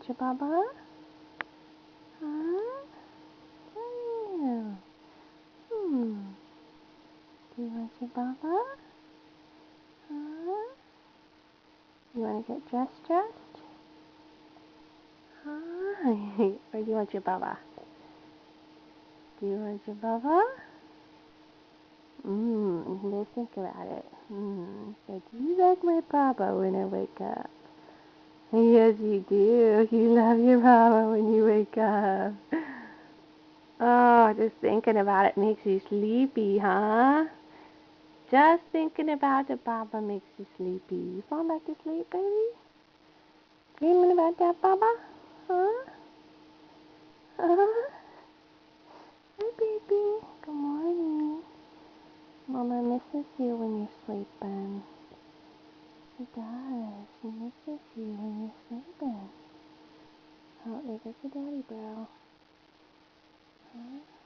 your Baba? Huh? Yeah. Do you want your Baba? Huh? You want to get dressed? Hi. Or do you want your Baba? Do you want your Baba? Let's think about it. So do you like my Baba when I wake up? Yes, you do. You love your Baba when you wake up. Oh, just thinking about it makes you sleepy, huh? Just thinking about the Baba makes you sleepy. You fall back to sleep, baby? Dreaming about that Baba? Huh? Huh? Hi, baby. Good morning. Mama misses you when you're sleeping. She does. She misses you when you're sleeping. Oh, there goes your daddy, bro. Huh?